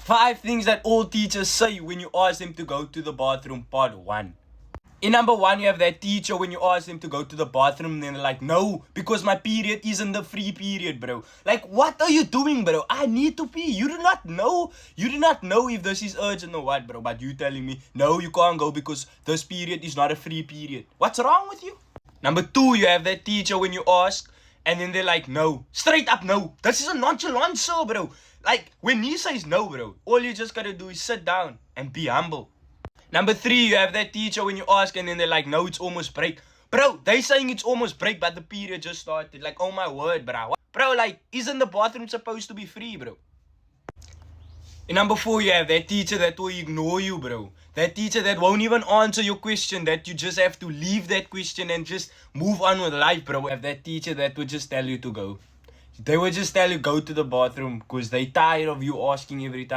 5 things that all teachers say when you ask them to go to the bathroom, part 1. In number 1, you have that teacher when you ask them to go to the bathroom, and they're like, no, because my period isn't the free period, bro. Like, what are you doing, bro? I need to pee. You do not know. You do not know if this is urgent or what, bro. But you telling me, no, you can't go because this period is not a free period. What's wrong with you? Number 2, you have that teacher when you ask, and then they're like, no. Straight up, no. This is a nonchalant show, bro. Like, when he says no, bro, all you just gotta do is sit down and be humble. Number 3, you have that teacher when you ask, and then they're like, no, it's almost break. Bro, they saying it's almost break, but the period just started. Like, oh my word, bro. Bro, like, isn't the bathroom supposed to be free, bro? In number 4, you have that teacher that will ignore you, bro. That teacher that won't even answer your question, that you just have to leave that question and just move on with life, bro. You have that teacher that will just tell you to go. They will just tell you go to the bathroom because they tired of you asking every time.